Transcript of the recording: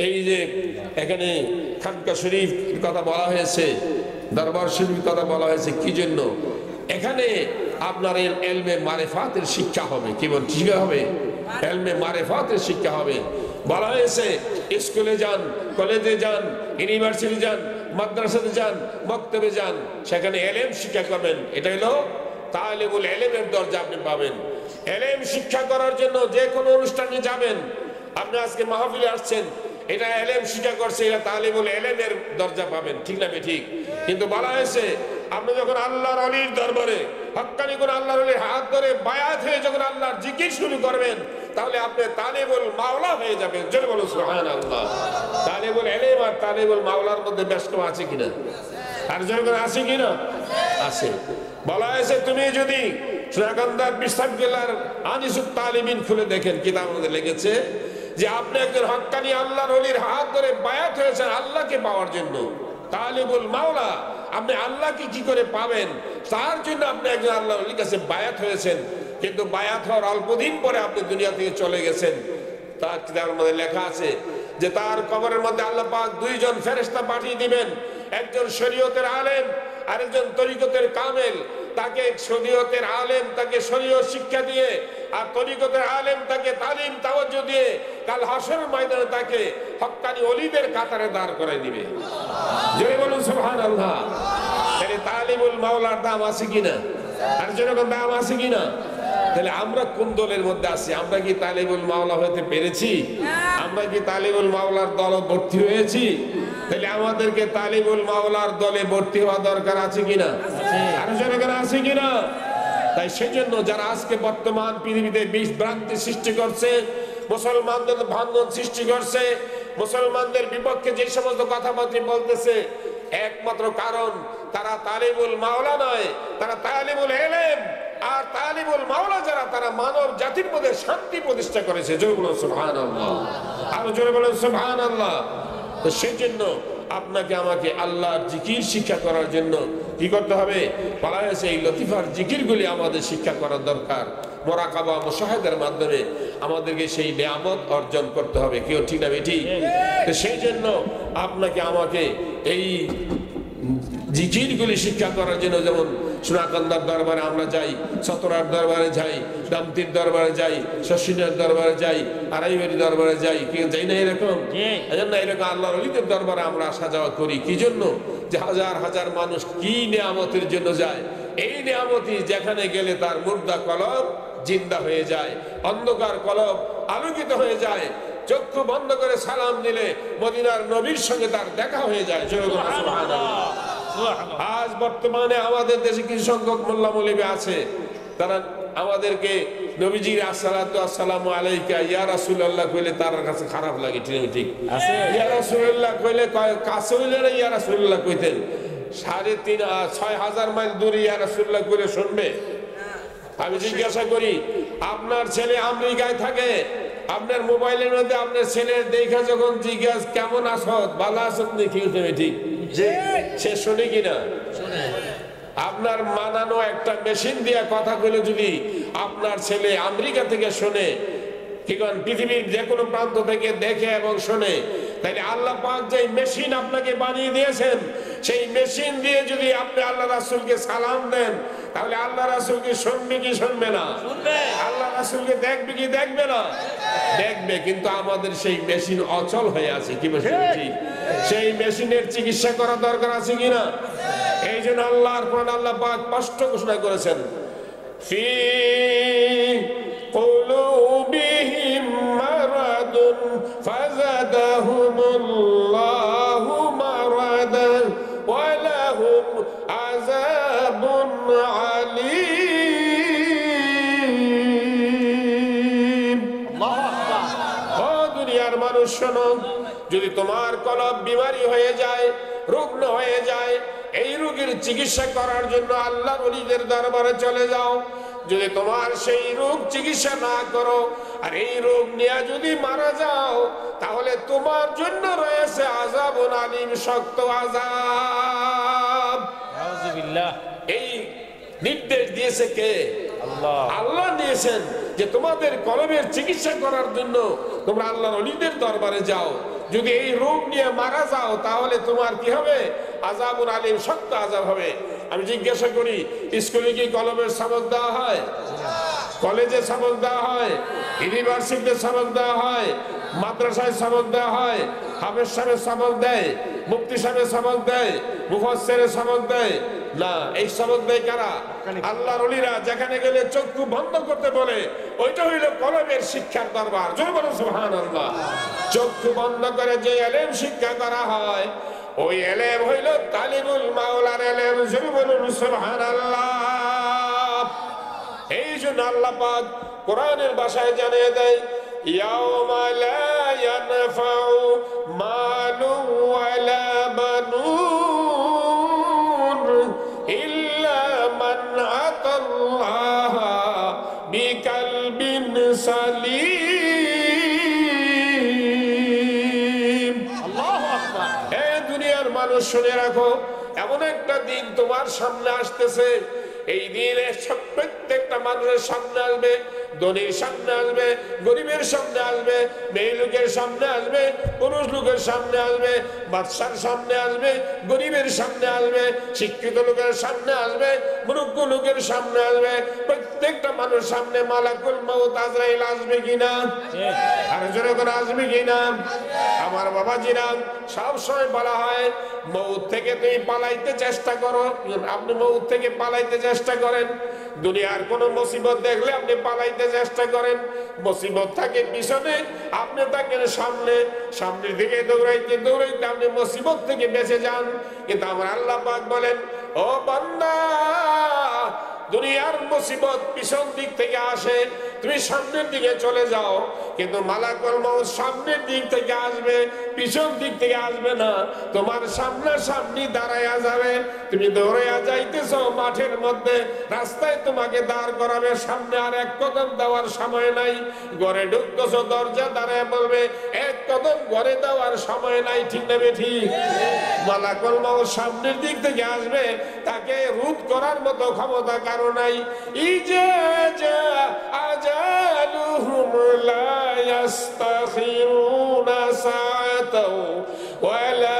এই যে এখানে খানকা শরীফ কথা বলা হয়েছে, দরবার শরীফ কথা বলা হয়েছে কি জন্য? এখানে আপনার এলমে মারেফাতের শিক্ষা হবে। কি বল, ঠিক হবে? এলমে মারেফাতের শিক্ষা হবে। বলা হয়েছে স্কুলে যান, কলেজে যান, ইউনিভার্সিটি যান, মাদ্রাসাতে যান, মক্তবে যান, সেখানে এলেম শিক্ষা করবেন। এটা হলো তালিবুল এলেমের দরজা আপনি পাবেন। এলেম শিক্ষা করার জন্য যে কোনো অনুষ্ঠানে যাবেন, আপনি আজকে মাহফিলে আসছেন, এটা এলেম শিক্ষা করছে, এটা তালিবুল এলেমের দরজা পাবেন। ঠিক না ঠিক? কিন্তু বলা হয়েছে আপনি যখন আল্লাহর ওলির দরবারে হক্কানি করে আল্লাহর ওলির হাত ধরে বায়াত হয়ে যখন আল্লাহর জিকির শুরু করবেন, তাহলে আপনি তালিবুল মাওলা হয়ে যাবেন। জোরে বলুন সুবহানাল্লাহ। তালিবুল ইলম আর তালিবুল মাওলার মধ্যে ব্যস্ত আছে কিনা? আর যখন আছে কিনা? আছে। বলা হয়েছে তুমি যদি সুরাকান্দার বিশ্ববিদ্যালয়ের আনিসুত তালিবিন খুলে দেখেন, কিতাবের মধ্যে লিখেছে যে আপনি একজন হক্কানি আল্লাহর ওলির হাত ধরে বায়াত হয়েছেন আল্লাহকে পাওয়ার জন্য। তালিবুল মাওলা, আপনি আল্লাহকে কি করে পাবেন তার জন্য আপনি একজন আল্লাহর ওলির কাছে বায়াত হয়েছেন। কিন্তু বায়াত হওয়ার অল্প দিন পরে আপনি দুনিয়া থেকে চলে গেছেন। তার কিতাবের মধ্যে লেখা আছে যে তার কবরের মধ্যে আল্লাহ পাক দুইজন ফেরেশতা পাঠিয়ে দিবেন, একজন শরীয়তের আলেম আর একজন তরিকতের কামেল। তাকে শরীয়তের আলেম তাকে শরীয়ত শিক্ষা দিয়ে, আর তরিকতের আলেম তাকে তালিম তাওয়াজ্জুহ দিয়ে কাল হাশরের ময়দানে তাকে হক্কানি ওলিদের কাতারে দাঁড় করায় দিবে। জোরে বলুন সুবহানাল্লাহ। তাহলে তালিবুল মাওলার দাম আছে কিনা? আর যেরকম দাম আছে কিনা? তাহলে আমরা কোন দলের মধ্যে আছি? আমরা কি তালিবুল মাওলা হতে পেরেছি? আমরা কি তালিবুল মাওলার দলে ভর্তি হয়েছি? তাহলে আমাদেরকে তালিবুল মাওলার দলে ভর্তি হওয়া দরকার আছে কিনা? আর যেরকম আছে কিনা? তাই সেজন্য যারা আজকে বর্তমান পৃথিবীতে বিভ্রান্তি সৃষ্টি করছে, মুসলমানদের ভাঙন সৃষ্টি করছে, মুসলমানদের বিপক্ষে যে সমস্ত কথাবার্তা বলতেছে, একমাত্র কারণ তারা তালিবুল মাওলা নয়, তারা তালিবুল ইলম। আর তালিবুল মাওলা যারা, তারা মানব জাতির মধ্যে শান্তি প্রতিষ্ঠা করেছে। জোরে বলুন সুবহানাল্লাহ। আরো জোরে বলুন সুবহানাল্লাহ। তো সেই জন্য আপনাকে আমাকে আল্লাহর জিকির শিক্ষা করার জন্য কি করতে হবে? বলা হয়েছে এই লতিফার জিকিরগুলি আমাদের শিক্ষা করার দরকার। মুরাকাবা মুশাহাদার মাধ্যমে আমাদেরকে সেই নিয়ামত অর্জন করতে হবে। কেউ ঠিক না বেটি? তো সেই জন্য আপনাকে আমাকে এই জিকিরগুলি শিক্ষা করার জন্য, যেমন সোনাকান্দার দরবারে আমরা যাই, সতরার দরবারে যাই, দামতির দরবারে যাই, শশিনের দরবারে যাই, আড়াইবাড়ি দরবারে যাই, কি যাই না? এরকম এজন্য এরকম আল্লাহর ওলিদের দরবারে আমরা আসা যাওয়া করি। কি জন্য? যে হাজার হাজার মানুষ কি নিয়ামতের জন্য যায়। এই নিয়ামতই যেখানে গেলে তার মুর্দা কলব জিন্দা হয়ে যায়, অন্ধকার কলব আলোকিত হয়ে যায়। চক্ষু বন্ধ করে সালাম দিলে মদিনার নবীর সঙ্গে তার দেখা হয়ে যায়। আজ বর্তমানে আমাদের দেশে কিছু সংখ্যক মোল্লা মৌলবী আছে, তারা আমাদেরকে নবীজির আসসালাতু আসসালামু আলাইকা ইয়া রাসূলুল্লাহ কইলে তার কাছে খারাপ লাগে। ঠিক আছে, ইয়া রাসূলুল্লাহ কইলে কাছে হইলে না ইয়া রাসূলুল্লাহ কইতেন। 6,500 মাইল দূরে ইয়া রাসূলুল্লাহ কইলে শুনবে? আমি জিজ্ঞাসা করি, আপনার ছেলে আমেরিকায় থাকে, আপনার মোবাইলের মধ্যে আপনার ছেলের দেখা যখন জিজ্ঞাসা কেমন আছো, ভালো আছো নাকি, ঠিক সে শুনে কিনা? আপনার মানানো একটা মেশিন দিয়ে কথা বলে যদি আপনার ছেলে আমেরিকা থেকে শোনে, কি করেন, পৃথিবীর যে কোনো প্রান্ত থেকে দেখে এবং শোনে, তাহলে আল্লাহ পাক যে মেশিন আপনাকে বানিয়ে দিয়েছেন, সেই মেশিন দিয়ে যদি আপনি আল্লাহ রাসূলকে সালাম দেন, তাহলে আল্লাহ রাসূলকে শুনবে কি শুনবে না? আল্লাহ রাসূলকে দেখবে কি দেখবে না? দেখবে। কিন্তু আমাদের সেই মেশিন অচল হয়ে আছে। কি বলছি? সেই মেশিনের চিকিৎসা করা দরকার আছে কিনা? এই জন্য আল্লাহর কোরআন আল্লাহ পাক স্পষ্ট ঘোষণা করেছেন, ফি কুলুবিহিম মারাদুন ফাযাদাহুমুল্লাহু মারাদান ওয়া লাহুম আযাবুন আলীম। আল্লাহু আকবার। ও দুনিয়ার মানুষ শোনো, যদি তোমার কলব বিমারি হয়ে যায়, রুগ্ন হয়ে যায়, এই রোগের চিকিৎসা করার জন্য আল্লাহর ওলিদের দরবারে চলে যাও। যদি তোমার সেই রোগ চিকিৎসা না করো আর এই রোগ নিয়ে যদি মারা যাও, তাহলে তোমার জন্য রয়েছে আযাবুন আলীম, শক্ত আযাব। নাউযুবিল্লাহ। এই নির্দেশ দিয়েছে কে? আল্লাহ। আল্লাহ দিয়েছেন যে তোমাদের কলবের চিকিৎসা করার জন্য তোমরা আল্লাহর ওলিদের দরবারে যাও। যদি এই রোগ নিয়ে মারা যাও তাহলে তোমার কি হবে? আযাবুন আলীম, শক্ত আযাব হবে। আমি জিজ্ঞাসা করি, স্কুলে কি কলমের সবক দেওয়া হয়? কলেজে সবক দেওয়া হয়? ইউনিভার্সিটিতে সবক দেওয়া হয়? মাদ্রাসায় সবক দেওয়া হয়? হাফেজ সাহেব সবক দেয়? মুফতি সাহেব সবক দেয়? মুফাসসির সবক দেয়? না, এই সবক দেয় কারা? আল্লাহর ওলিরা। যেখানে গেলে চক্ষু বন্ধ করতে বলে ওইটা হইল কলমের শিক্ষার দরবার। জোরে বলুন সুবহানাল্লাহ। চক্ষু বন্ধ করে যে ইলম শিক্ষা করা হয় ওই ইলম হইল তালিমুল মাওলার ইলম। জোরে বলুন সুবহানাল্লাহ। এই জন্য আল্লাহ পাক কোরআনের ভাষায় জানিয়ে দেয়, ইয়াউমা লা ইয়ানফাউ মালু ওয়ালা বানুন ইল্লা মান আতাল্লাহা বিকালবিন সালিম। আল্লাহু আকবার। হে দুনিয়ার মানুষ, শুনে রাখো, এমন একটা দিন তোমার সামনে আসতেছে। এই দিনে প্রত্যেকটা মানুষের সামনে আসবে, ধনীর সামনে আসবে, গরিবের সামনে আসবে, মেয়ে লোকের সামনে আসবে, পুরুষ লোকের সামনে আসবে, বাদশার সামনে আসবে, গরিবের সামনে আসবে, শিক্ষিত লোকের সামনে আসবে, মূর্খ লোকের সামনে আসবে। প্রত্যেকটা মানুষ সামনে মালাকুল মউত আজরাইল আসবে কিনা? আর জোরে করে আসবে কিনা? আমার বাবাজিরা, সব সময় বলা হয় মউত থেকে তুমি পালাইতে চেষ্টা করো। আপনি মউত থেকে পালাইতে চেষ্টা করেন, দুনিয়ার কোন মুসিবত দেখলে আপনি পালাইতে চেষ্টা করেন। মুসিবত থাকে পিছনে, আপনি থাকেন সামনে। সামনের দিকে দৌড়াইতে দৌড়াইতে আপনি মুসিবত থেকে বেঁচে যান। কিন্তু আমার আল্লাহ পাক বলেন, ও বান্দা, দুনিয়ার মুসিবত পিছন দিক থেকে আসে, তুমি সামনের দিকে চলে যাও। কিন্তু মালাকুল মউত সামনের দিক থেকে আসবে, পিছন দিক থেকে আসবে না। তোমার সামনাসামনি দাঁড়াইয়া যাবে। তুমি দৌড়াইয়া যাইতেছো মাঠের মধ্যে, রাস্তায় তোমাকে দাঁড় করাবে। সামনে আর এক কদম দেওয়ার সময় নাই। ঘরে ঢুকতেছো, দরজা দাঁড়ায় বলবে এক কদম ঘরে দেওয়ার সময় নাই। ঠিক না ঠিক? মালাকুল মউত সামনের দিক থেকে আসবে, তাকে রোধ করার মতো ক্ষমতা কারো নাই। ইজা আজালুহুম লা ইস্তাখিরুনা সাআতাও ওয়ালা